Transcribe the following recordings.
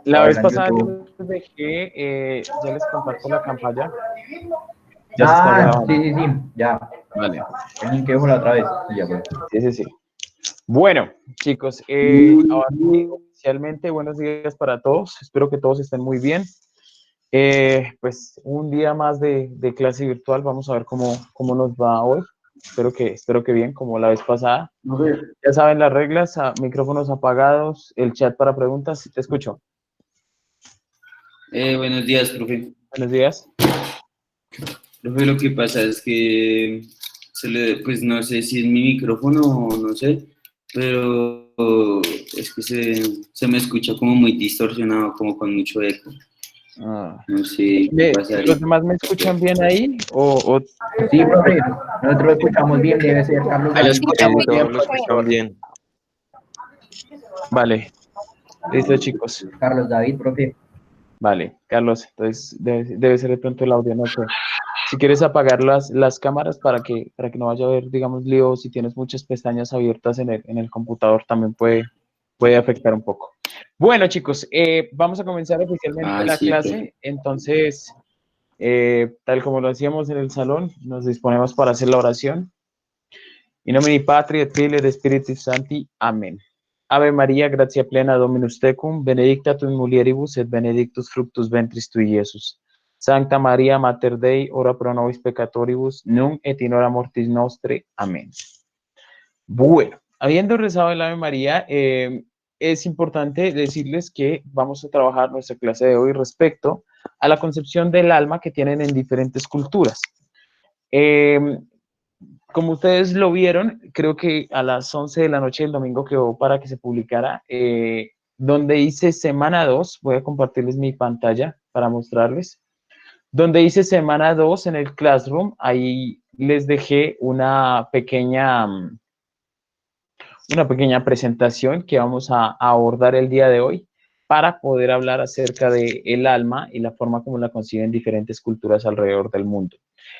La Ahora vez en pasada yo YouTube. les dejé, ya les comparto la pantalla, ya se está Ah, grabando. sí, sí, sí, ya. Vale, El link que dejo la otra vez. Y ya, pues. sí, sí, sí. Bueno, chicos, ahora sí, oficialmente buenos días para todos, espero que todos estén muy bien. Pues un día más de clase virtual, vamos a ver cómo nos va hoy. Espero que bien, como la vez pasada. No sé. Ya saben las reglas, micrófonos apagados, el chat para preguntas, te escucho. Buenos días, profe. Buenos días. Profe, lo que pasa es que pues no sé si es mi micrófono o no sé, pero es que se me escucha como muy distorsionado, como con mucho eco. No sé qué pasa ahí. ¿Los demás me escuchan bien ahí? Sí, profe, nosotros lo escuchamos bien, debe ser Carlos Ahí lo David. escuchamos bien, lo escuchamos bien. Vale, listo, chicos. Carlos David, profe. Vale, Carlos, entonces debe ser de pronto el audio, no sé. Si quieres apagar las cámaras para que no vaya a haber, digamos, lío, si tienes muchas pestañas abiertas en el computador, también puede afectar un poco. Bueno, chicos, vamos a comenzar oficialmente la Sí, clase. profe. Entonces, tal como lo hacíamos en el salón, nos disponemos para hacer la oración. In nomine Patri et Filii et Spiritus Sancti. Amén. Ave María, gratia plena, Dominus tecum, benedicta tu in mulieribus et benedictus fructus ventris tui, Iesus. Sancta María, Mater Dei, ora pro nobis peccatoribus, nunc et in hora mortis nostre. Amén. Bueno, habiendo rezado el Ave María, es importante decirles que vamos a trabajar nuestra clase de hoy respecto a la concepción del alma que tienen en diferentes culturas. Como ustedes lo vieron, creo que a las 11 de la noche del domingo quedó para que se publicara, donde dice semana 2, voy a compartirles mi pantalla para mostrarles, donde dice semana 2 en el Classroom, ahí les dejé una pequeña presentación que vamos a abordar el día de hoy para poder hablar acerca del alma y la forma como la conciben diferentes culturas alrededor del mundo.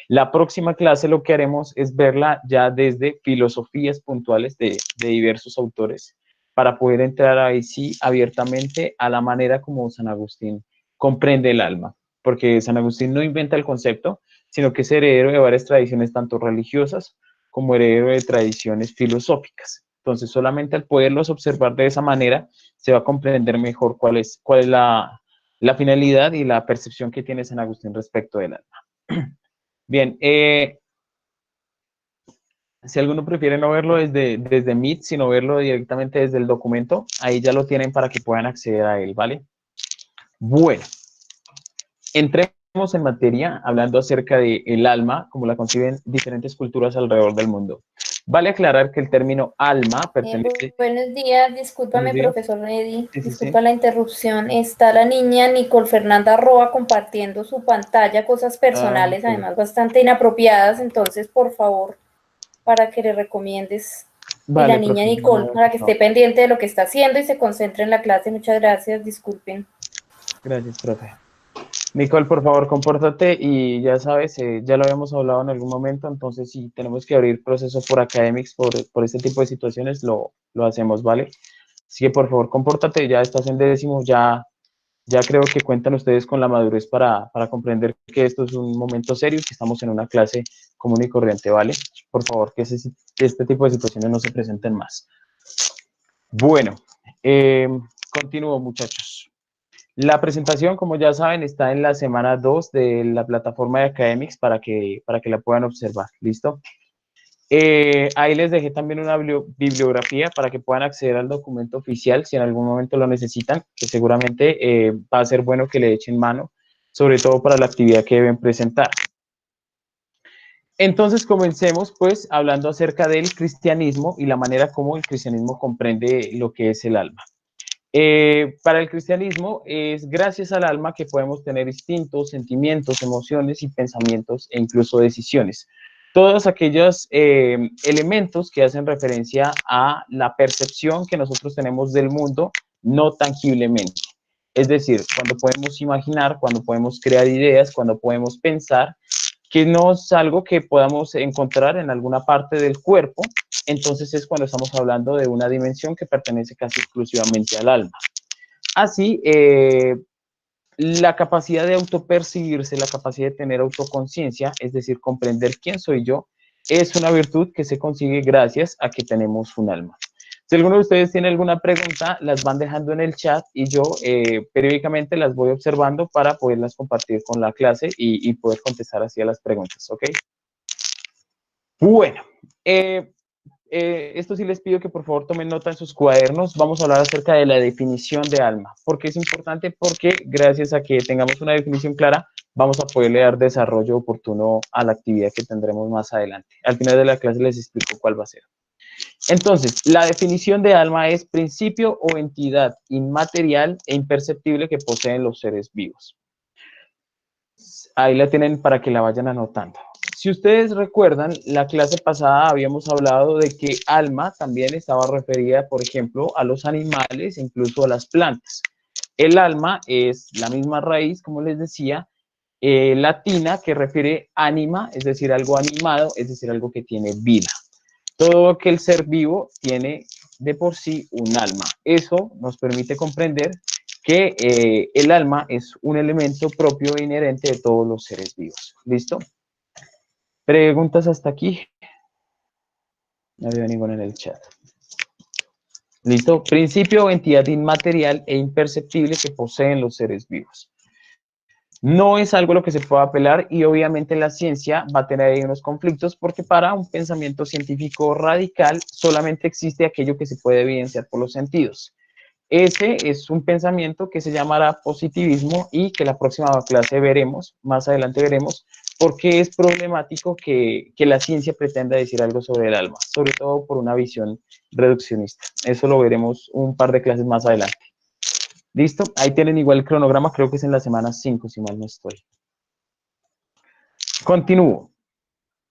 La próxima clase lo que haremos es verla ya desde filosofías puntuales de diversos autores para poder entrar ahí sí abiertamente a la manera como San Agustín comprende el alma, porque San Agustín no inventa el concepto, sino que es heredero de varias tradiciones tanto religiosas como heredero de tradiciones filosóficas. Entonces, solamente al poderlos observar de esa manera, se va a comprender mejor cuál es la finalidad y la percepción que tiene San Agustín respecto del alma. Bien, si alguno prefiere no verlo desde Meet, sino verlo directamente desde el documento, ahí ya lo tienen para que puedan acceder a él, ¿vale? Bueno, entremos en materia hablando acerca del alma, como la conciben diferentes culturas alrededor del mundo. Vale aclarar que el término alma pertenece... Buenos días, discúlpame, Buenos días. profesor Eddy, Sí, disculpa sí. la interrupción. Está la niña Nicole Fernanda Roa compartiendo su pantalla, cosas personales, Okay. además bastante inapropiadas, entonces, por favor, para que le recomiendes. Vale, Y la niña profe, Nicole, para que esté pendiente de lo que está haciendo y se concentre en la clase. Muchas gracias, disculpen. Gracias, profe. Nicole, por favor, compórtate y ya sabes, ya lo habíamos hablado en algún momento, entonces si tenemos que abrir proceso por Academics por este tipo de situaciones, lo hacemos, ¿vale? Así que por favor, compórtate, ya estás en décimo, ya creo que cuentan ustedes con la madurez para comprender que esto es un momento serio y que estamos en una clase común y corriente, ¿vale? Por favor, que este tipo de situaciones no se presenten más. Bueno, continúo, muchachos. La presentación, como ya saben, está en la semana 2 de la plataforma de Academics para que la puedan observar. ¿Listo? Ahí les dejé también una bibliografía para que puedan acceder al documento oficial si en algún momento lo necesitan, que seguramente va a ser bueno que le echen mano, sobre todo para la actividad que deben presentar. Entonces, comencemos pues hablando acerca del cristianismo y la manera como el cristianismo comprende lo que es el alma. Para el cristianismo es gracias al alma que podemos tener instintos, sentimientos, emociones y pensamientos e incluso decisiones. Todos aquellos elementos que hacen referencia a la percepción que nosotros tenemos del mundo no tangiblemente. Es decir, cuando podemos imaginar, cuando podemos crear ideas, cuando podemos pensar, que no es algo que podamos encontrar en alguna parte del cuerpo, entonces es cuando estamos hablando de una dimensión que pertenece casi exclusivamente al alma. Así, la capacidad de autopercibirse, la capacidad de tener autoconciencia, es decir, comprender quién soy yo, es una virtud que se consigue gracias a que tenemos un alma. Si alguno de ustedes tiene alguna pregunta, las van dejando en el chat y yo periódicamente las voy observando para poderlas compartir con la clase y poder contestar así a las preguntas, ¿ok? Bueno, esto sí les pido que por favor tomen nota en sus cuadernos. Vamos a hablar acerca de la definición de alma. ¿Por qué es importante? Porque gracias a que tengamos una definición clara, vamos a poderle dar desarrollo oportuno a la actividad que tendremos más adelante. Al final de la clase les explico cuál va a ser. Entonces, la definición de alma es principio o entidad inmaterial e imperceptible que poseen los seres vivos. Ahí la tienen para que la vayan anotando. Si ustedes recuerdan, la clase pasada habíamos hablado de que alma también estaba referida, por ejemplo, a los animales, incluso a las plantas. El alma es la misma raíz, como les decía, latina, que refiere ánima, es decir, algo animado, es decir, algo que tiene vida. Todo aquel ser vivo tiene de por sí un alma. Eso nos permite comprender que el alma es un elemento propio e inherente de todos los seres vivos. ¿Listo? ¿Preguntas hasta aquí? No veo ninguna en el chat. ¿Listo? Principio o entidad inmaterial e imperceptible que poseen los seres vivos. No es algo a lo que se pueda apelar y obviamente la ciencia va a tener ahí unos conflictos porque para un pensamiento científico radical solamente existe aquello que se puede evidenciar por los sentidos. Ese es un pensamiento que se llamará positivismo y que la próxima clase veremos, más adelante veremos, por qué es problemático que la ciencia pretenda decir algo sobre el alma, sobre todo por una visión reduccionista. Eso lo veremos un par de clases más adelante. ¿Listo? Ahí tienen igual el cronograma, creo que es en la semana 5, si mal no estoy. Continúo.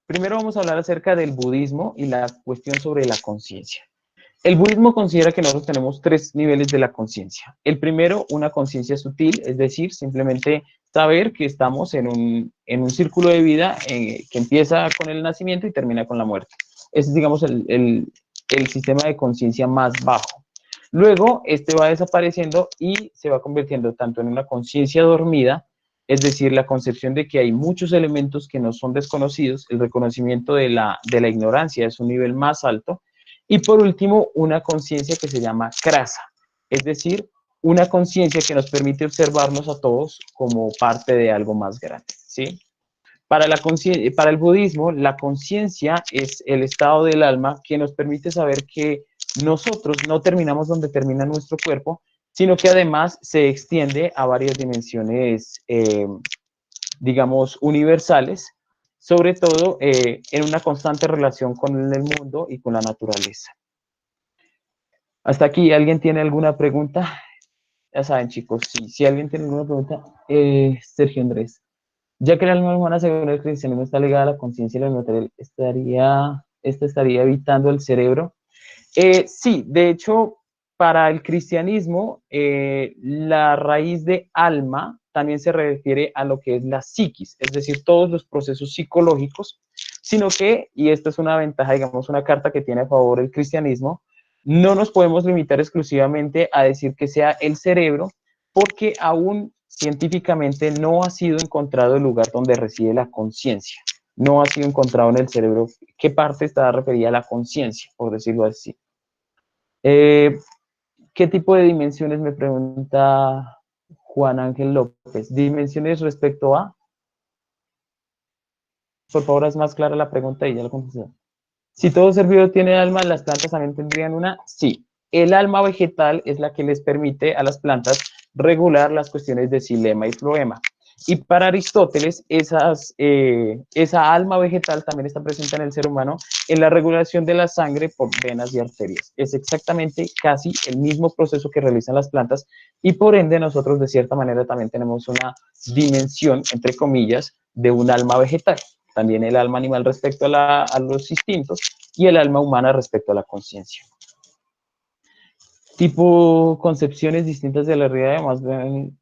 Primero vamos a hablar acerca del budismo y la cuestión sobre la conciencia. El budismo considera que nosotros tenemos 3 niveles de la conciencia. El primero, una conciencia sutil, es decir, simplemente saber que estamos en un círculo de vida que empieza con el nacimiento y termina con la muerte. Ese es, digamos, el sistema de conciencia más bajo. Luego, este va desapareciendo y se va convirtiendo tanto en una conciencia dormida, es decir, la concepción de que hay muchos elementos que no son desconocidos, el reconocimiento de la ignorancia es un nivel más alto, y por último, una conciencia que se llama krasa, es decir, una conciencia que nos permite observarnos a todos como parte de algo más grande, ¿sí? Para el budismo, la conciencia es el estado del alma que nos permite saber que nosotros no terminamos donde termina nuestro cuerpo, sino que además se extiende a varias dimensiones, digamos, universales, sobre todo en una constante relación con el mundo y con la naturaleza. Hasta aquí, ¿alguien tiene alguna pregunta? Ya saben, chicos, si alguien tiene alguna pregunta, Sergio Andrés. Ya que el alma humana, según el cristianismo, está ligada a la conciencia y la material, ¿esta estaría evitando el cerebro? Sí, de hecho, para el cristianismo, la raíz de alma también se refiere a lo que es la psiquis, es decir, todos los procesos psicológicos, sino que, y esta es una ventaja, digamos, una carta que tiene a favor el cristianismo, no nos podemos limitar exclusivamente a decir que sea el cerebro, porque aún científicamente no ha sido encontrado el lugar donde reside la conciencia, no ha sido encontrado en el cerebro qué parte está referida a la conciencia, por decirlo así. ¿Qué tipo de dimensiones me pregunta Juan Ángel López? ¿Dimensiones respecto a? Por favor, es más clara la pregunta y ya la contesté. Si todo ser vivo tiene alma, ¿las plantas también tendrían una? Sí. El alma vegetal es la que les permite a las plantas regular las cuestiones de xilema y floema. Y para Aristóteles, esa alma vegetal también está presente en el ser humano en la regulación de la sangre por venas y arterias. Es exactamente casi el mismo proceso que realizan las plantas y por ende nosotros de cierta manera también tenemos una dimensión, entre comillas, de un alma vegetal. También el alma animal respecto a los instintos y el alma humana respecto a la conciencia. Tipo concepciones distintas de la realidad, más bien,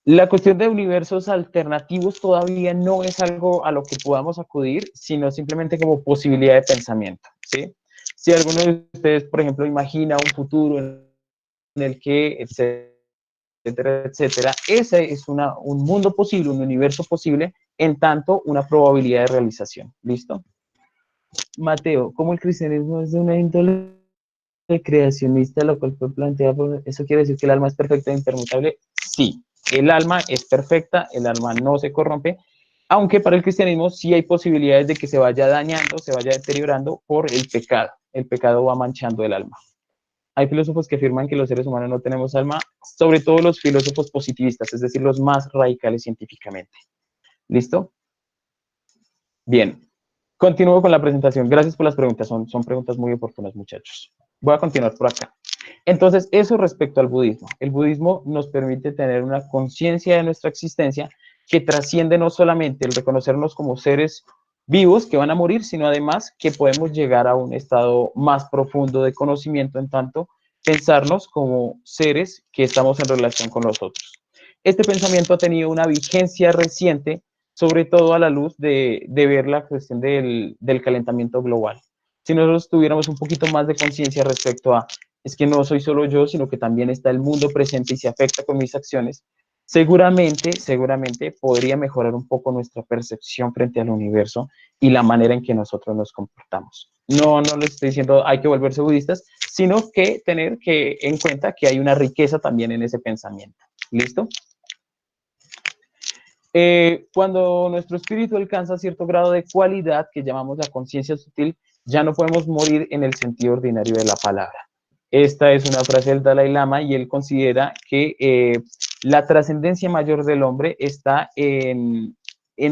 la cuestión de universos alternativos todavía no es algo a lo que podamos acudir, sino simplemente como posibilidad de pensamiento, ¿sí? Si alguno de ustedes, por ejemplo, imagina un futuro en el que, etcétera, etcétera. Ese es un mundo posible, un universo posible, en tanto una probabilidad de realización. ¿Listo? Mateo, ¿cómo el cristianismo es de una índole creacionista, lo cual fue planteado por... ¿Eso quiere decir que el alma es perfecta e intermutable? Sí, el alma es perfecta, el alma no se corrompe, aunque para el cristianismo sí hay posibilidades de que se vaya dañando, se vaya deteriorando por el pecado. El pecado va manchando el alma. Hay filósofos que afirman que los seres humanos no tenemos alma, sobre todo los filósofos positivistas, es decir, los más radicales científicamente. ¿Listo? Bien. Continúo con la presentación. Gracias por las preguntas. Son preguntas muy oportunas, muchachos. Voy a continuar por acá. Entonces, eso respecto al budismo. El budismo nos permite tener una conciencia de nuestra existencia que trasciende no solamente el reconocernos como seres vivos que van a morir, sino además que podemos llegar a un estado más profundo de conocimiento, en tanto pensarnos como seres que estamos en relación con los otros. Este pensamiento ha tenido una vigencia reciente, sobre todo a la luz de ver la cuestión del calentamiento global. Si nosotros tuviéramos un poquito más de conciencia respecto a, es que no soy solo yo, sino que también está el mundo presente y se afecta con mis acciones, seguramente podría mejorar un poco nuestra percepción frente al universo y la manera en que nosotros nos comportamos. No les estoy diciendo hay que volverse budistas, sino que tener que en cuenta que hay una riqueza también en ese pensamiento. ¿Listo? Cuando nuestro espíritu alcanza cierto grado de cualidad que llamamos la conciencia sutil, ya no podemos morir en el sentido ordinario de la palabra. Esta es una frase del Dalai Lama y él considera que la trascendencia mayor del hombre está en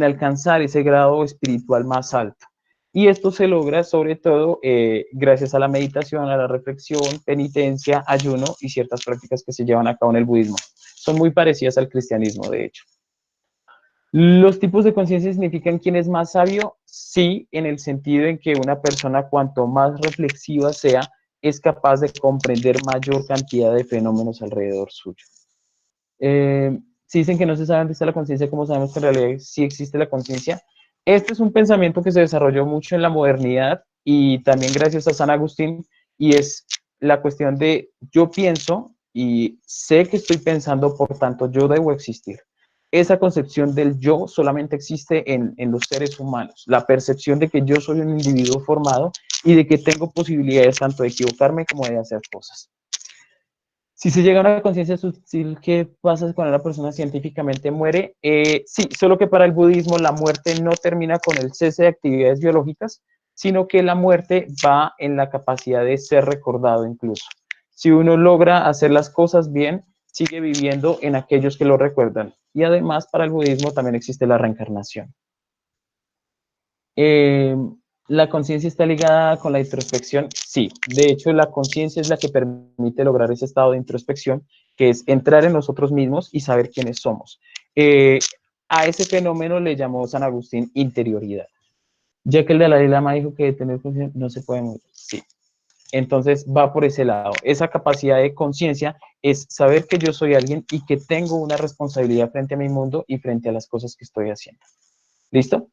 alcanzar ese grado espiritual más alto. Y esto se logra sobre todo gracias a la meditación, a la reflexión, penitencia, ayuno y ciertas prácticas que se llevan a cabo en el budismo. Son muy parecidas al cristianismo, de hecho. ¿Los tipos de conciencia significan quién es más sabio? Sí, en el sentido en que una persona cuanto más reflexiva sea, es capaz de comprender mayor cantidad de fenómenos alrededor suyo. Si dicen que no se sabe dónde está la conciencia, ¿cómo sabemos que en realidad sí existe la conciencia? Este es un pensamiento que se desarrolló mucho en la modernidad y también gracias a San Agustín, y es la cuestión de yo pienso y sé que estoy pensando, por tanto yo debo existir. Esa concepción del yo solamente existe en los seres humanos, la percepción de que yo soy un individuo formado y de que tengo posibilidades tanto de equivocarme como de hacer cosas. Si se llega a una conciencia sutil, ¿qué pasa cuando una persona científicamente muere? Sí, solo que para el budismo la muerte no termina con el cese de actividades biológicas, sino que la muerte va en la capacidad de ser recordado incluso. Si uno logra hacer las cosas bien, sigue viviendo en aquellos que lo recuerdan. Y además, para el budismo también existe la reencarnación. ¿La conciencia está ligada con la introspección? Sí. De hecho, la conciencia es la que permite lograr ese estado de introspección, que es entrar en nosotros mismos y saber quiénes somos. A ese fenómeno le llamó San Agustín interioridad. Ya que el Dalai Lama dijo que tener conciencia no se puede morir. Sí. Entonces va por ese lado. Esa capacidad de conciencia es saber que yo soy alguien y que tengo una responsabilidad frente a mi mundo y frente a las cosas que estoy haciendo. ¿Listo?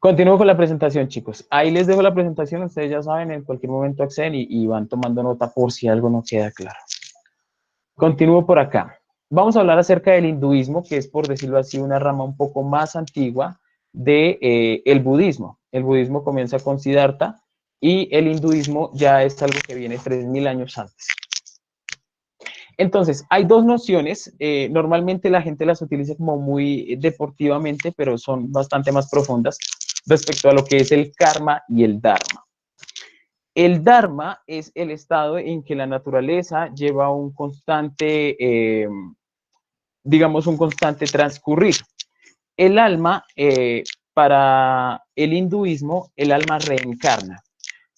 Continúo con la presentación, chicos. Ahí les dejo la presentación. Ustedes ya saben, en cualquier momento acceden y van tomando nota por si algo no queda claro. Continúo por acá. Vamos a hablar acerca del hinduismo, que es, por decirlo así, una rama un poco más antigua del budismo. El budismo comienza con Siddhartha y el hinduismo ya es algo que viene 3000 años antes. Entonces, hay dos nociones, normalmente la gente las utiliza como muy deportivamente, pero son bastante más profundas respecto a lo que es el karma y el dharma. El dharma es el estado en que la naturaleza lleva un constante, digamos, un constante transcurrir. El alma, para el hinduismo, el alma reencarna.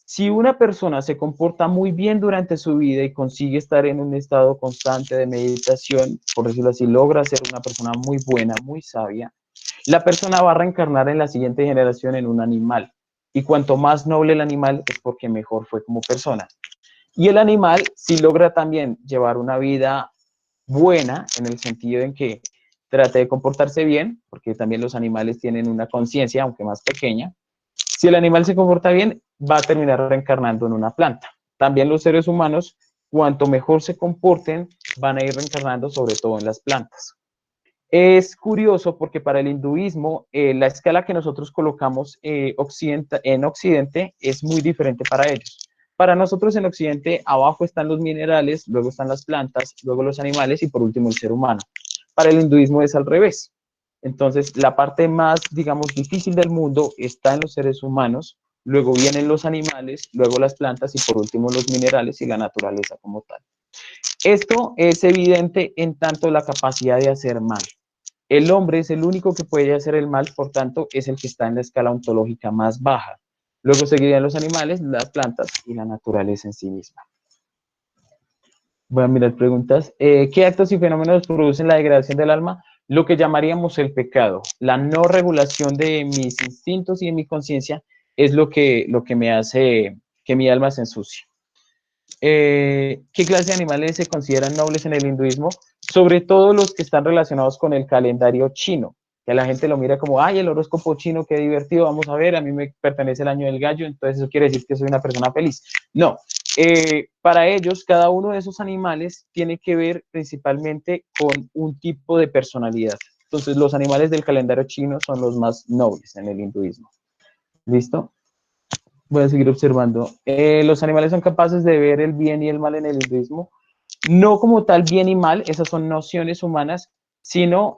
Si una persona se comporta muy bien durante su vida y consigue estar en un estado constante de meditación, por decirlo así, logra ser una persona muy buena, muy sabia, la persona va a reencarnar en la siguiente generación en un animal. Y cuanto más noble el animal, es porque mejor fue como persona. Y el animal, si logra también llevar una vida buena, en el sentido en que trate de comportarse bien, porque también los animales tienen una conciencia, aunque más pequeña. Si el animal se comporta bien, va a terminar reencarnando en una planta. También los seres humanos, cuanto mejor se comporten, van a ir reencarnando sobre todo en las plantas. Es curioso porque para el hinduismo la escala que nosotros colocamos en Occidente es muy diferente para ellos. Para nosotros en Occidente abajo están los minerales, luego están las plantas, luego los animales y por último el ser humano. Para el hinduismo es al revés. Entonces la parte más, digamos, difícil del mundo está en los seres humanos, luego vienen los animales, luego las plantas y por último los minerales y la naturaleza como tal. Esto es evidente en tanto la capacidad de hacer mal. El hombre es el único que puede hacer el mal, por tanto, es el que está en la escala ontológica más baja. Luego seguirían los animales, las plantas y la naturaleza en sí misma. Voy a mirar preguntas. ¿Qué actos y fenómenos producen la degradación del alma? Lo que llamaríamos el pecado. La no regulación de mis instintos y de mi conciencia es lo que me hace que mi alma se ensucie. ¿Qué clase de animales se consideran nobles en el hinduismo? Sobre todo los que están relacionados con el calendario chino, que la gente lo mira como, ay, el horóscopo chino, qué divertido, vamos a ver, a mí me pertenece el año del gallo, entonces eso quiere decir que soy una persona feliz. No, para ellos, cada uno de esos animales tiene que ver principalmente con un tipo de personalidad. Entonces, los animales del calendario chino son los más nobles en el hinduismo. ¿Listo? Voy a seguir observando. Los animales son capaces de ver el bien y el mal en el hinduismo. No como tal bien y mal, esas son nociones humanas, sino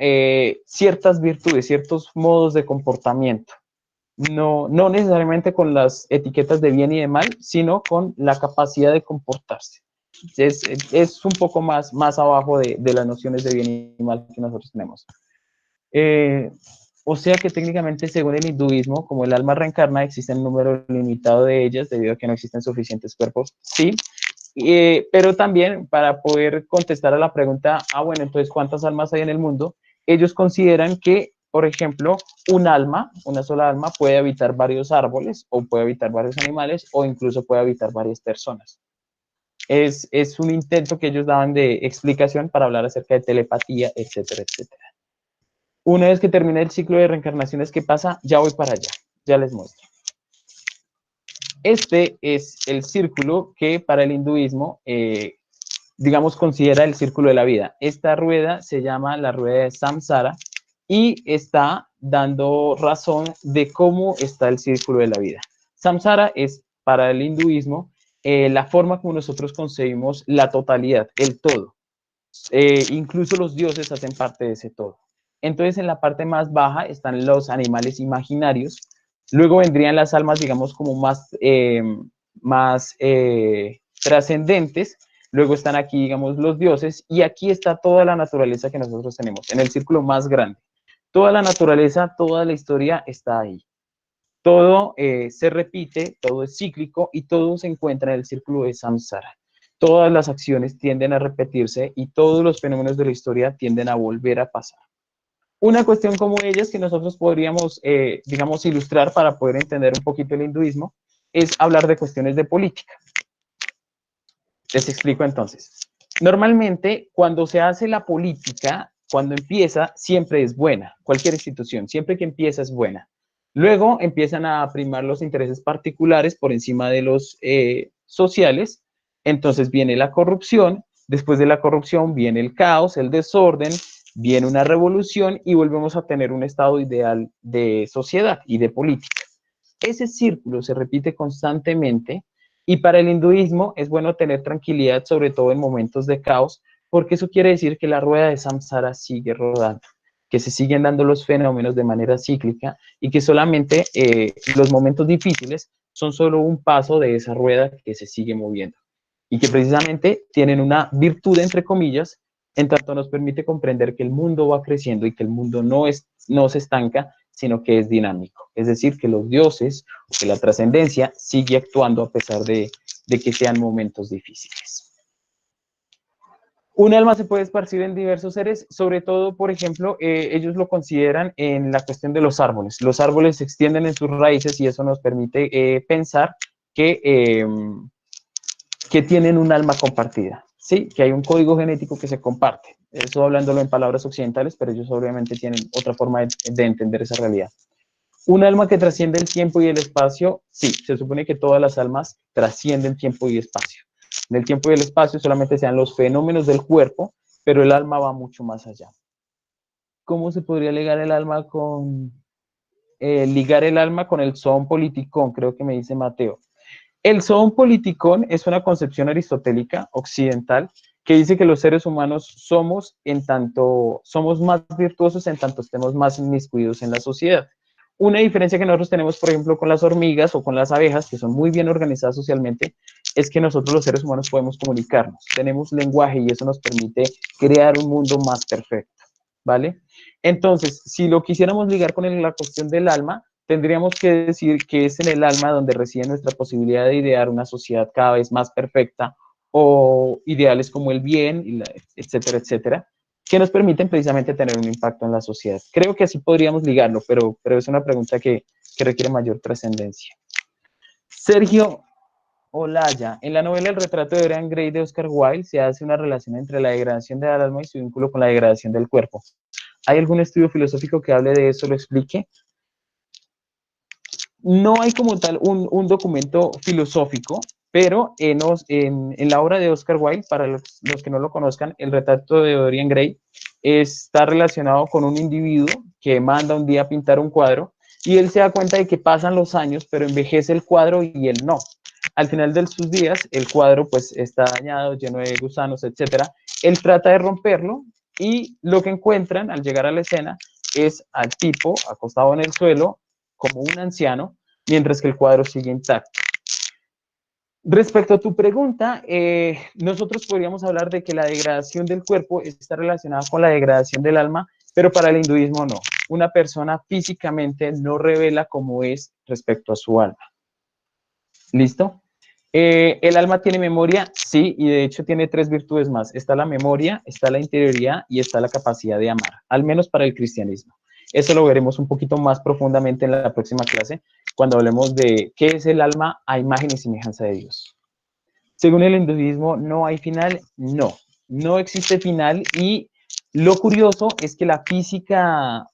ciertas virtudes, ciertos modos de comportamiento. No necesariamente con las etiquetas de bien y de mal, sino con la capacidad de comportarse. Es un poco más abajo de las nociones de bien y mal que nosotros tenemos. O sea que técnicamente, según el hinduismo, como el alma reencarna, existe un número limitado de ellas debido a que no existen suficientes cuerpos. Sí, pero también para poder contestar a la pregunta, bueno, entonces, ¿cuántas almas hay en el mundo? Ellos consideran que, por ejemplo, un alma, una sola alma, puede habitar varios árboles, o puede habitar varios animales, o incluso puede habitar varias personas. Es un intento que ellos daban de explicación para hablar acerca de telepatía, etcétera, etcétera. Una vez que termine el ciclo de reencarnaciones, ¿qué pasa? Ya voy para allá, ya les muestro. Este es el círculo que para el hinduismo, digamos, considera el círculo de la vida. Esta rueda se llama la rueda de Samsara y está dando razón de cómo está el círculo de la vida. Samsara es para el hinduismo la forma como nosotros concebimos la totalidad, el todo. Incluso los dioses hacen parte de ese todo. Entonces, en la parte más baja están los animales imaginarios. Luego vendrían las almas, digamos, como más trascendentes. Luego están aquí, digamos, los dioses. Y aquí está toda la naturaleza que nosotros tenemos, en el círculo más grande. Toda la naturaleza, toda la historia está ahí. Todo se repite, todo es cíclico y todo se encuentra en el círculo de Samsara. Todas las acciones tienden a repetirse y todos los fenómenos de la historia tienden a volver a pasar. Una cuestión como ellas que nosotros podríamos, digamos, ilustrar para poder entender un poquito el hinduismo es hablar de cuestiones de política. Les explico entonces. Normalmente, cuando se hace la política, cuando empieza, siempre es buena. Cualquier institución, siempre que empieza es buena. Luego empiezan a primar los intereses particulares por encima de los sociales. Entonces viene la corrupción. Después de la corrupción viene el caos, el desorden, viene una revolución y volvemos a tener un estado ideal de sociedad y de política. Ese círculo se repite constantemente y para el hinduismo es bueno tener tranquilidad, sobre todo en momentos de caos, porque eso quiere decir que la rueda de Samsara sigue rodando, que se siguen dando los fenómenos de manera cíclica y que solamente los momentos difíciles son solo un paso de esa rueda que se sigue moviendo y que precisamente tienen una virtud, entre comillas, en tanto nos permite comprender que el mundo va creciendo y que el mundo no se estanca, sino que es dinámico. Es decir, que los dioses, que la trascendencia sigue actuando a pesar de que sean momentos difíciles. Un alma se puede esparcir en diversos seres, sobre todo, por ejemplo, ellos lo consideran en la cuestión de los árboles. Los árboles se extienden en sus raíces y eso nos permite pensar que tienen un alma compartida, ¿sí? Que hay un código genético que se comparte. Eso hablándolo en palabras occidentales, pero ellos obviamente tienen otra forma de entender esa realidad. ¿Un alma que trasciende el tiempo y el espacio? Sí, se supone que todas las almas trascienden tiempo y espacio. En el tiempo y el espacio solamente sean los fenómenos del cuerpo, pero el alma va mucho más allá. ¿Cómo se podría ligar el alma con el zoon politicón? Creo que me dice Mateo. El zoon politicón es una concepción aristotélica occidental que dice que los seres humanos somos más virtuosos en tanto estemos más inmiscuidos en la sociedad. Una diferencia que nosotros tenemos, por ejemplo, con las hormigas o con las abejas, que son muy bien organizadas socialmente, es que nosotros los seres humanos podemos comunicarnos, tenemos lenguaje y eso nos permite crear un mundo más perfecto, ¿vale? Entonces, si lo quisiéramos ligar con la cuestión del alma, tendríamos que decir que es en el alma donde reside nuestra posibilidad de idear una sociedad cada vez más perfecta o ideales como el bien, etcétera, etcétera, que nos permiten precisamente tener un impacto en la sociedad. Creo que así podríamos ligarlo, pero es una pregunta que requiere mayor trascendencia. Sergio Olaya, en la novela El retrato de Dorian Gray de Oscar Wilde se hace una relación entre la degradación del alma y su vínculo con la degradación del cuerpo. ¿Hay algún estudio filosófico que hable de eso, lo explique? No hay como tal un documento filosófico, pero en la obra de Oscar Wilde, para los que no lo conozcan, El retrato de Dorian Gray está relacionado con un individuo que manda un día a pintar un cuadro y él se da cuenta de que pasan los años, pero envejece el cuadro y él no. Al final de sus días, el cuadro pues está dañado, lleno de gusanos, etcétera. Él trata de romperlo y lo que encuentran al llegar a la escena es al tipo acostado en el suelo como un anciano, mientras que el cuadro sigue intacto. Respecto a tu pregunta, nosotros podríamos hablar de que la degradación del cuerpo está relacionada con la degradación del alma, pero para el hinduismo no. Una persona físicamente no revela cómo es respecto a su alma. ¿Listo? ¿El alma tiene memoria? Sí, y de hecho tiene 3 virtudes más. Está la memoria, está la interioridad y está la capacidad de amar, al menos para el cristianismo. Eso lo veremos un poquito más profundamente en la próxima clase, cuando hablemos de qué es el alma a imagen y semejanza de Dios. Según el hinduismo, ¿no hay final? No, no existe final y lo curioso es que la física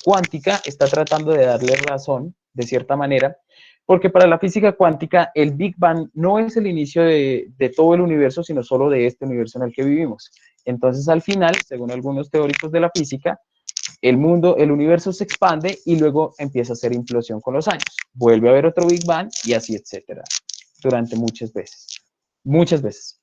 cuántica está tratando de darle razón, de cierta manera, porque para la física cuántica el Big Bang no es el inicio de todo el universo, sino solo de este universo en el que vivimos. Entonces, al final, según algunos teóricos de la física, el universo se expande y luego empieza a hacer implosión con los años. Vuelve a haber otro Big Bang y así, etcétera, durante muchas veces. Muchas veces.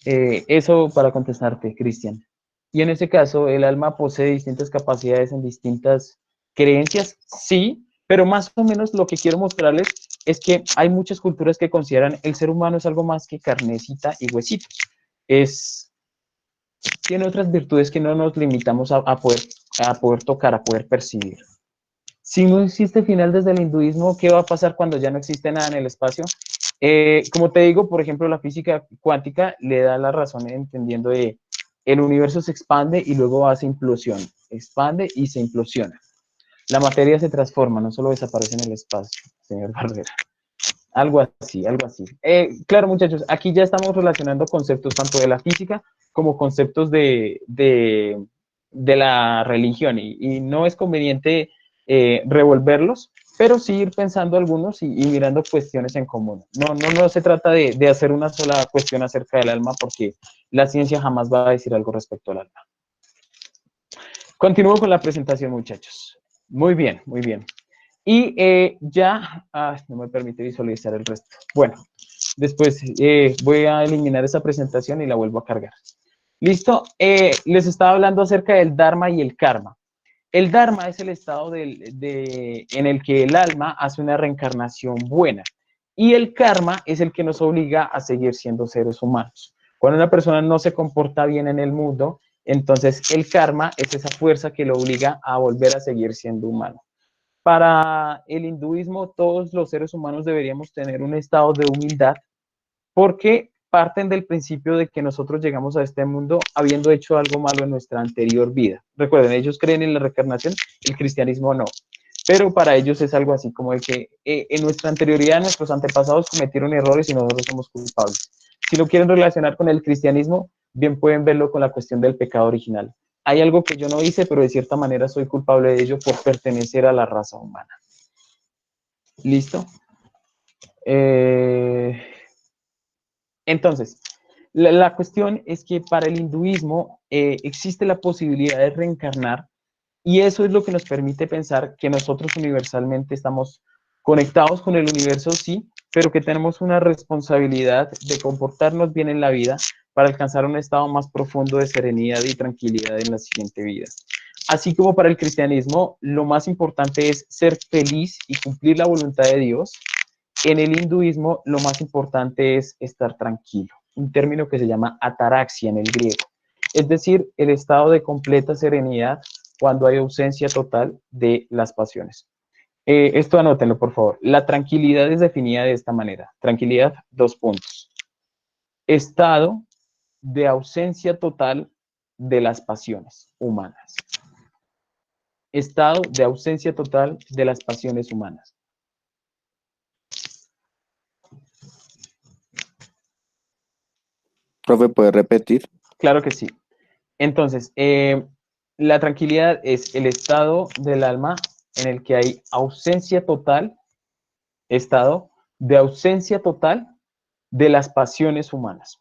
Eso para contestarte, Cristian. Y en ese caso, ¿el alma posee distintas capacidades en distintas creencias? Sí, pero más o menos lo que quiero mostrarles es que hay muchas culturas que consideran el ser humano es algo más que carnecita y huesitos. Tiene otras virtudes que no nos limitamos a poder tocar, a poder percibir. Si no existe final desde el hinduismo, ¿qué va a pasar cuando ya no existe nada en el espacio? Como te digo, por ejemplo, la física cuántica le da la razón entendiendo de el universo se expande y luego hace implosión. Expande y se implosiona. La materia se transforma, no solo desaparece en el espacio, señor Barrera. Algo así, algo así. Claro, muchachos, aquí ya estamos relacionando conceptos tanto de la física como conceptos de la religión y no es conveniente revolverlos, pero sí ir pensando algunos y mirando cuestiones en común. No se trata de hacer una sola cuestión acerca del alma porque la ciencia jamás va a decir algo respecto al alma. Continúo con la presentación, muchachos. Muy bien, muy bien. Y no me permite visualizar el resto. Bueno, después voy a eliminar esa presentación y la vuelvo a cargar. ¿Listo? Les estaba hablando acerca del Dharma y el Karma. El Dharma es el estado en el que el alma hace una reencarnación buena. Y el Karma es el que nos obliga a seguir siendo seres humanos. Cuando una persona no se comporta bien en el mundo, entonces el Karma es esa fuerza que lo obliga a volver a seguir siendo humano. Para el hinduismo, todos los seres humanos deberíamos tener un estado de humildad porque parten del principio de que nosotros llegamos a este mundo habiendo hecho algo malo en nuestra anterior vida. Recuerden, ellos creen en la reencarnación, el cristianismo no. Pero para ellos es algo así como de que en nuestra anterioridad nuestros antepasados cometieron errores y nosotros somos culpables. Si lo quieren relacionar con el cristianismo, bien pueden verlo con la cuestión del pecado original. hay algo que yo no hice, pero de cierta manera soy culpable de ello por pertenecer a la raza humana. ¿Listo? Entonces, la cuestión es que para el hinduismo existe la posibilidad de reencarnar y eso es lo que nos permite pensar que nosotros universalmente estamos conectados con el universo, sí, pero que tenemos una responsabilidad de comportarnos bien en la vida para alcanzar un estado más profundo de serenidad y tranquilidad en la siguiente vida. Así como para el cristianismo, lo más importante es ser feliz y cumplir la voluntad de Dios. En el hinduismo, lo más importante es estar tranquilo, un término que se llama ataraxia en el griego, es decir, el estado de completa serenidad cuando hay ausencia total de las pasiones. Esto anótenlo, por favor. La tranquilidad es definida de esta manera. Tranquilidad, 2 puntos. Estado de ausencia total de las pasiones humanas. Estado de ausencia total de las pasiones humanas. Profe, ¿puede repetir? Claro que sí. Entonces, la tranquilidad es el estado del alma en el que hay ausencia total, estado de ausencia total de las pasiones humanas.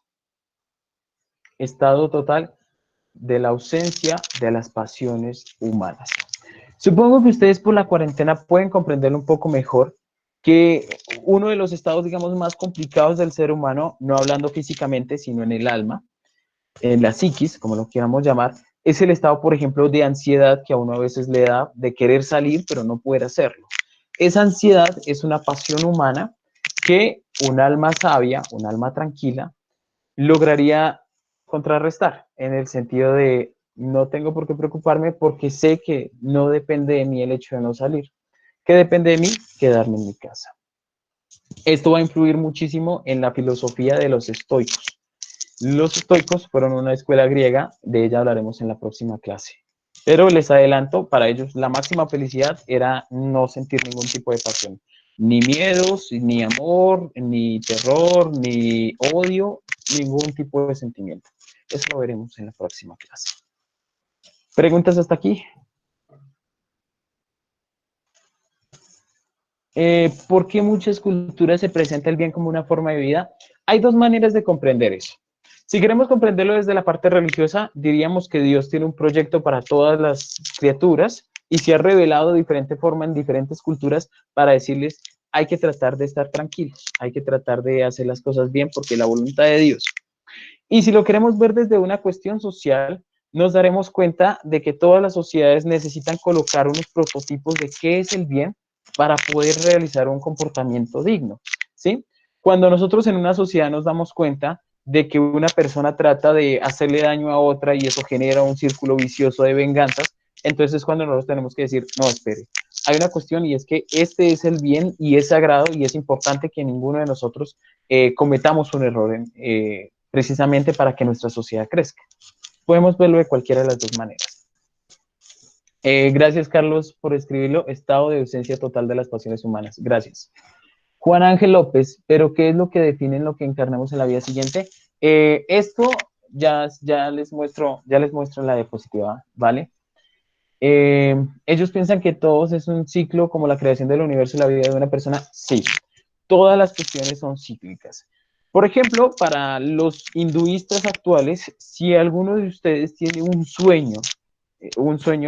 Estado total de la ausencia de las pasiones humanas. Supongo que ustedes por la cuarentena pueden comprender un poco mejor que uno de los estados, digamos, más complicados del ser humano, no hablando físicamente, sino en el alma, en la psiquis, como lo queramos llamar, es el estado, por ejemplo, de ansiedad que a uno a veces le da de querer salir, pero no poder hacerlo. Esa ansiedad es una pasión humana que un alma sabia, un alma tranquila, lograría contrarrestar en el sentido de no tengo por qué preocuparme porque sé que no depende de mí el hecho de no salir. ¿Qué depende de mí? Quedarme en mi casa. Esto va a influir muchísimo en la filosofía de los estoicos. Los estoicos fueron una escuela griega, de ella hablaremos en la próxima clase. Pero les adelanto, para ellos la máxima felicidad era no sentir ningún tipo de pasión. Ni miedos, ni amor, ni terror, ni odio, ningún tipo de sentimiento. Eso lo veremos en la próxima clase. ¿Preguntas hasta aquí? ¿Por qué muchas culturas se presenta el bien como una forma de vida? Hay dos maneras de comprender eso. Si queremos comprenderlo desde la parte religiosa, diríamos que Dios tiene un proyecto para todas las criaturas y se ha revelado de diferente forma en diferentes culturas para decirles, hay que tratar de estar tranquilos, hay que tratar de hacer las cosas bien porque es la voluntad de Dios. Y si lo queremos ver desde una cuestión social, nos daremos cuenta de que todas las sociedades necesitan colocar unos prototipos de qué es el bien para poder realizar un comportamiento digno, ¿sí? Cuando nosotros en una sociedad nos damos cuenta de que una persona trata de hacerle daño a otra y eso genera un círculo vicioso de venganzas, entonces es cuando nosotros tenemos que decir, no, espere, hay una cuestión y es que este es el bien y es sagrado y es importante que ninguno de nosotros cometamos un error precisamente para que nuestra sociedad crezca. Podemos verlo de cualquiera de las dos maneras. Gracias, Carlos, por escribirlo. Estado de ausencia total de las pasiones humanas. Gracias. Juan Ángel López, ¿pero qué es lo que define lo que encarnamos en la vida siguiente? Esto ya les muestro en la diapositiva, ¿vale? Ellos piensan que todos es un ciclo como la creación del universo y la vida de una persona. Sí, todas las cuestiones son cíclicas. Por ejemplo, para los hinduistas actuales, si alguno de ustedes tiene un sueño,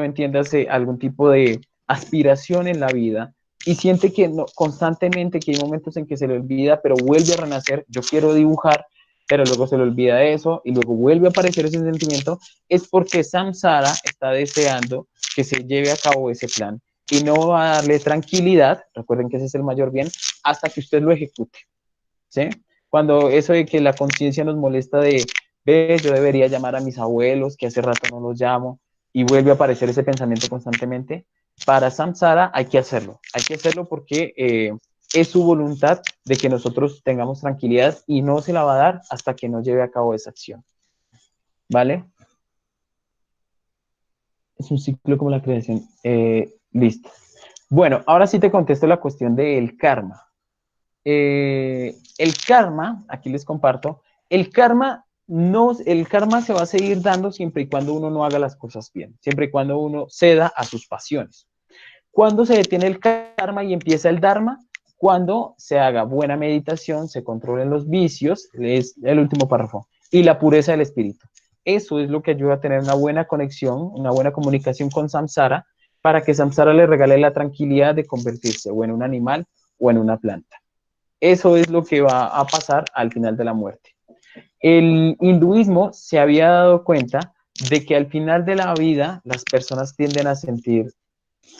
entiéndase, algún tipo de aspiración en la vida, y siente que no, constantemente, que hay momentos en que se le olvida, pero vuelve a renacer, yo quiero dibujar, pero luego se le olvida eso, y luego vuelve a aparecer ese sentimiento, es porque Samsara está deseando que se lleve a cabo ese plan, y no va a darle tranquilidad, recuerden que ese es el mayor bien, hasta que usted lo ejecute, ¿sí? Cuando eso de que la conciencia nos molesta de, ve, yo debería llamar a mis abuelos, que hace rato no los llamo, y vuelve a aparecer ese pensamiento constantemente, para Samsara hay que hacerlo porque es su voluntad de que nosotros tengamos tranquilidad y no se la va a dar hasta que no lleve a cabo esa acción, ¿vale? Es un ciclo como la creación. Listo. Bueno, ahora sí te contesto la cuestión del karma. El karma, aquí les comparto, el karma no, el karma se va a seguir dando siempre y cuando uno no haga las cosas bien, siempre y cuando uno ceda a sus pasiones. ¿Cuándo se detiene el karma y empieza el dharma? Cuando se haga buena meditación, se controlen los vicios, es el último párrafo, y la pureza del espíritu. Eso es lo que ayuda a tener una buena conexión, una buena comunicación con Samsara, para que Samsara le regale la tranquilidad de convertirse o en un animal o en una planta. Eso es lo que va a pasar al final de la muerte. El hinduismo se había dado cuenta de que al final de la vida las personas tienden a sentir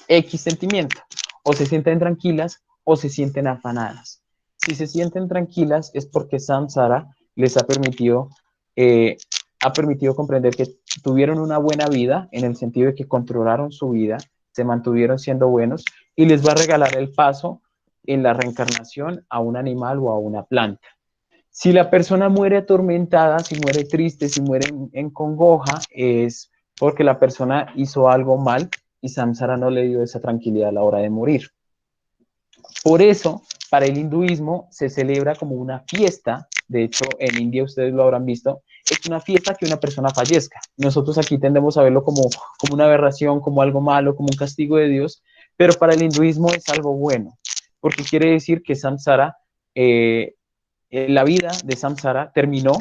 X sentimiento, o se sienten tranquilas o se sienten afanadas. Si se sienten tranquilas es porque Samsara les eh, ha permitido comprender que tuvieron una buena vida en el sentido de que controlaron su vida, se mantuvieron siendo buenos y les va a regalar el paso en la reencarnación a un animal o a una planta. Si la persona muere atormentada, si muere triste, si muere en congoja, es porque la persona hizo algo mal y Samsara no le dio esa tranquilidad a la hora de morir. Por eso, para el hinduismo se celebra como una fiesta. De hecho, en India ustedes lo habrán visto, es una fiesta que una persona fallezca. Nosotros aquí tendemos a verlo como una aberración, como algo malo, como un castigo de Dios, pero para el hinduismo es algo bueno, porque quiere decir que Samsara, la vida de Samsara terminó,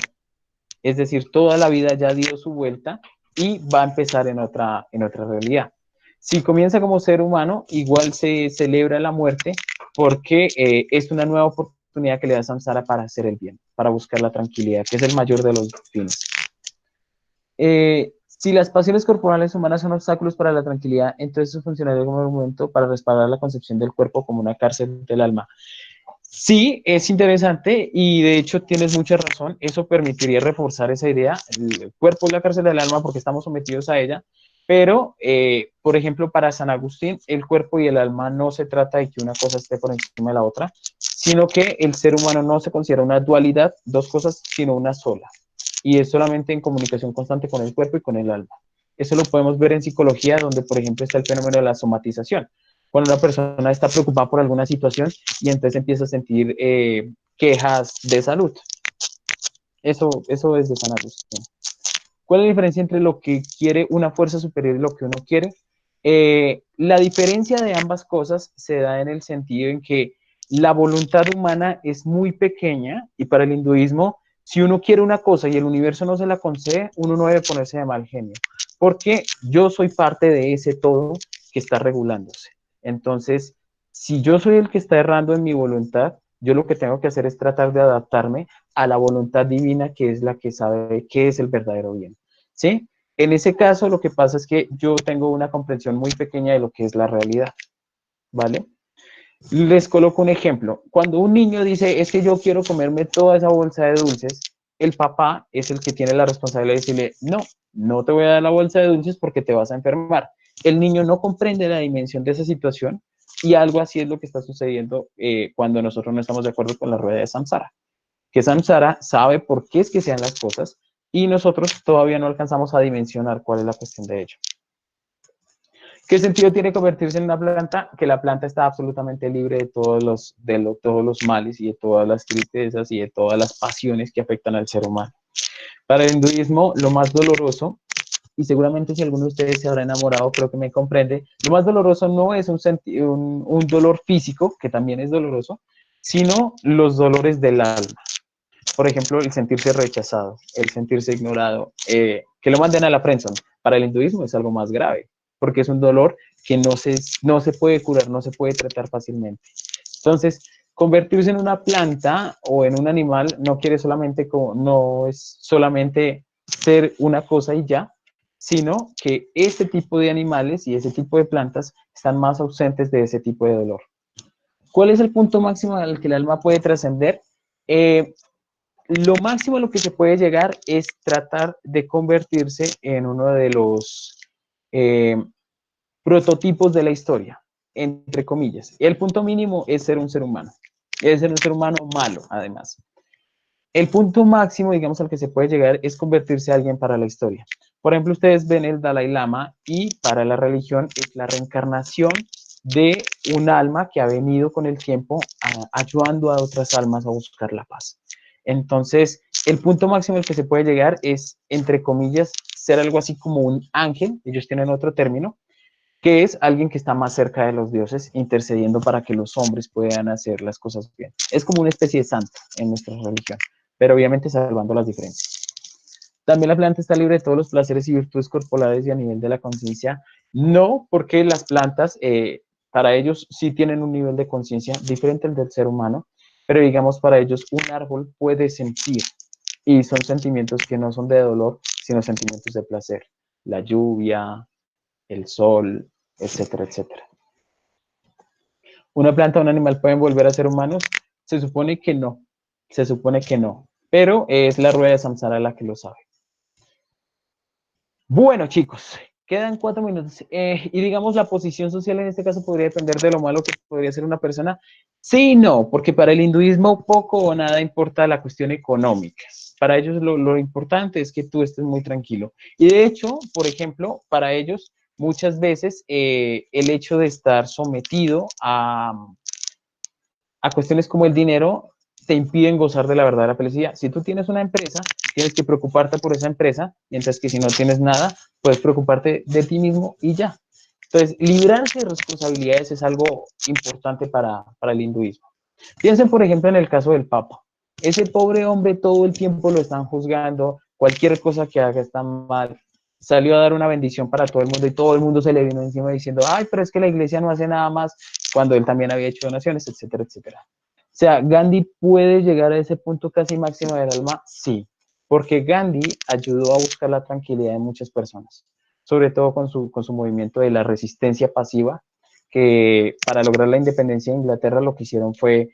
es decir, toda la vida ya dio su vuelta y va a empezar en otra realidad. Si comienza como ser humano, igual se celebra la muerte porque es una nueva oportunidad que le da Samsara para hacer el bien, para buscar la tranquilidad, que es el mayor de los fines. Si las pasiones corporales humanas son obstáculos para la tranquilidad, entonces eso funcionaría como argumento para respaldar la concepción del cuerpo como una cárcel del alma. Sí, es interesante y de hecho tienes mucha razón. Eso permitiría reforzar esa idea. El cuerpo es la cárcel del alma porque estamos sometidos a ella. Pero, por ejemplo, para San Agustín, el cuerpo y el alma no se trata de que una cosa esté por encima de la otra, sino que el ser humano no se considera una dualidad, dos cosas, sino una sola. Y es solamente en comunicación constante con el cuerpo y con el alma. Eso lo podemos ver en psicología, donde, por ejemplo, está el fenómeno de la somatización. Cuando una persona está preocupada por alguna situación y entonces empieza a sentir quejas de salud. Eso es de San Agustín. ¿Cuál es la diferencia entre lo que quiere una fuerza superior y lo que uno quiere? La diferencia de ambas cosas se da en el sentido en que la voluntad humana es muy pequeña y para el hinduismo, si uno quiere una cosa y el universo no se la concede, uno no debe ponerse de mal genio, porque yo soy parte de ese todo que está regulándose. Entonces, si yo soy el que está errando en mi voluntad, yo lo que tengo que hacer es tratar de adaptarme a la voluntad divina, que es la que sabe qué es el verdadero bien. ¿Sí? En ese caso, lo que pasa es que yo tengo una comprensión muy pequeña de lo que es la realidad, ¿vale? Les coloco un ejemplo. Cuando un niño dice, es que yo quiero comerme toda esa bolsa de dulces, el papá es el que tiene la responsabilidad de decirle, no, no te voy a dar la bolsa de dulces porque te vas a enfermar. El niño no comprende la dimensión de esa situación y algo así es lo que está sucediendo cuando nosotros no estamos de acuerdo con la rueda de Samsara. Que Samsara sabe por qué es que sean las cosas y nosotros todavía no alcanzamos a dimensionar cuál es la cuestión de ello. ¿Qué sentido tiene convertirse en una planta? Que la planta está absolutamente libre de todos los males y de todas las tristezas y de todas las pasiones que afectan al ser humano. Para el hinduismo, lo más doloroso, y seguramente si alguno de ustedes se habrá enamorado, creo que me comprende, lo más doloroso no es un dolor físico, que también es doloroso, sino los dolores del alma. Por ejemplo, el sentirse rechazado, el sentirse ignorado, que lo manden a la friendzone. Para el hinduismo es algo más grave, porque es un dolor que no se puede curar, no se puede tratar fácilmente. Entonces, convertirse en una planta o en un animal no es solamente ser una cosa y ya, sino que este tipo de animales y ese tipo de plantas están más ausentes de ese tipo de dolor. ¿Cuál es el punto máximo al que el alma puede trascender? Lo máximo a lo que se puede llegar es tratar de convertirse en uno de los prototipos de la historia, entre comillas. El punto mínimo es ser un ser humano. Es ser un ser humano malo, además. El punto máximo, digamos, al que se puede llegar es convertirse en alguien para la historia. Por ejemplo, ustedes ven el Dalai Lama y para la religión es la reencarnación de un alma que ha venido con el tiempo ayudando a otras almas a buscar la paz. Entonces, el punto máximo al que se puede llegar es, entre comillas, ser algo así como un ángel, ellos tienen otro término, que es alguien que está más cerca de los dioses, intercediendo para que los hombres puedan hacer las cosas bien. Es como una especie de santo en nuestra religión, pero obviamente salvando las diferencias. También la planta está libre de todos los placeres y virtudes corporales y a nivel de la conciencia. No, porque las plantas, para ellos sí tienen un nivel de conciencia diferente al del ser humano, pero digamos para ellos un árbol puede sentir y son sentimientos que no son de dolor, sino sentimientos de placer. La lluvia, el sol, etcétera, etcétera. ¿Una planta o un animal pueden volver a ser humanos? Se supone que no, pero es la rueda de Samsara la que lo sabe. Bueno, chicos, quedan 4 minutos. Y digamos, la posición social en este caso podría depender de lo malo que podría ser una persona. Sí y no, porque para el hinduismo poco o nada importa la cuestión económica. Para ellos lo importante es que tú estés muy tranquilo. Y de hecho, por ejemplo, para ellos muchas veces el hecho de estar sometido a cuestiones como el dinero te impiden gozar de la verdadera felicidad. Si tú tienes una empresa, tienes que preocuparte por esa empresa, mientras que si no tienes nada, puedes preocuparte de ti mismo y ya. Entonces, librarse de responsabilidades es algo importante para el hinduismo. Piensen, por ejemplo, en el caso del Papa. Ese pobre hombre todo el tiempo lo están juzgando, cualquier cosa que haga está mal. Salió a dar una bendición para todo el mundo y todo el mundo se le vino encima diciendo, ay, pero es que la iglesia no hace nada más, cuando él también había hecho donaciones, etcétera, etcétera. O sea, ¿Gandhi puede llegar a ese punto casi máximo del alma? Sí, porque Gandhi ayudó a buscar la tranquilidad de muchas personas, sobre todo con su movimiento de la resistencia pasiva, que para lograr la independencia de Inglaterra lo que hicieron fue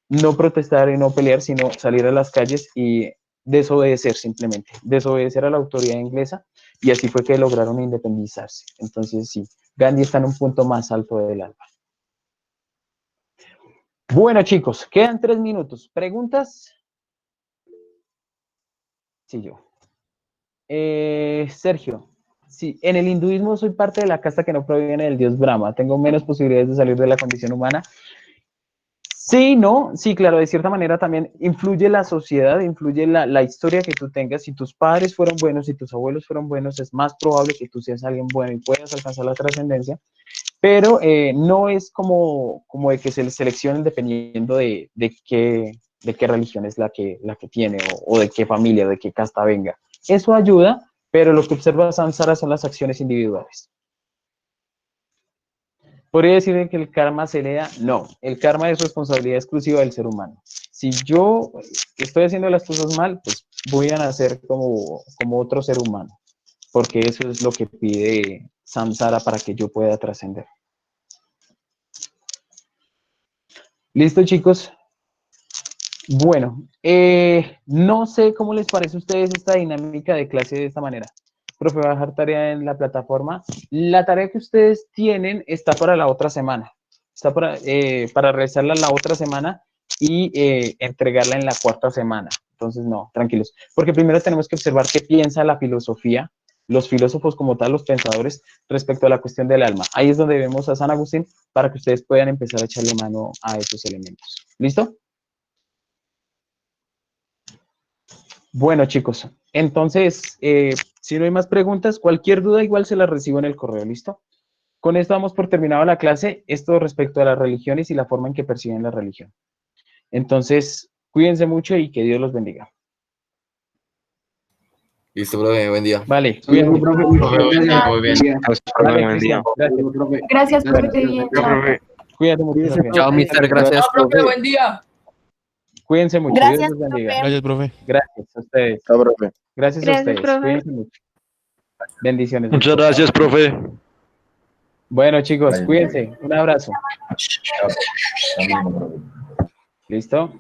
no protestar y no pelear, sino salir a las calles y desobedecer simplemente, desobedecer a la autoridad inglesa, y así fue que lograron independizarse. Entonces sí, Gandhi está en un punto más alto del alma. Bueno, chicos, quedan 3 minutos. ¿Preguntas? Sí, yo. Sergio, sí, en el hinduismo soy parte de la casta que no proviene del dios Brahma. ¿Tengo menos posibilidades de salir de la condición humana? Sí, no, sí, claro, de cierta manera también influye la sociedad, influye la historia que tú tengas. Si tus padres fueron buenos, si tus abuelos fueron buenos, es más probable que tú seas alguien bueno y puedas alcanzar la trascendencia. Pero no es como de que se seleccionen dependiendo de qué religión es la que tiene o de qué familia, de qué casta venga. Eso ayuda, pero lo que observa Samsara son las acciones individuales. ¿Podría decir que el karma se hereda? No, el karma es responsabilidad exclusiva del ser humano. Si yo estoy haciendo las cosas mal, pues voy a nacer como otro ser humano, porque eso es lo que pide Samsara para que yo pueda trascender. ¿Listo, chicos? Bueno, no sé cómo les parece a ustedes esta dinámica de clase de esta manera. Profe, va a dejar tarea en la plataforma. La tarea que ustedes tienen está para la otra semana. Está para realizarla la otra semana y entregarla en la 4ª semana. Entonces, no, tranquilos. Porque primero tenemos que observar qué piensa la filosofía, los filósofos como tal, los pensadores, respecto a la cuestión del alma. Ahí es donde vemos a San Agustín para que ustedes puedan empezar a echarle mano a esos elementos. ¿Listo? Bueno, chicos, entonces, si no hay más preguntas, cualquier duda igual se la recibo en el correo, ¿listo? Con esto damos por terminado la clase, esto respecto a las religiones y la forma en que perciben la religión. Entonces, cuídense mucho y que Dios los bendiga. Listo, profe, buen día. Vale, Profe, cuídense. Muy bien. Gracias, profe, Vale, buen día. Cristian, gracias. Gracias, profe. Chao, profe. Cuídate mucho, profe. Chao, mister, gracias, profe. Buen día. Cuídense mucho, Gracias, Dios los bendiga. Gracias, profe. Gracias a ustedes. Chao, profe. Gracias a Gracias, ustedes. profe. Cuídense mucho. Bendiciones. Muchas gracias, profe. Bueno, chicos, cuídense. Un abrazo. Lo mismo, profe. ¿Listo?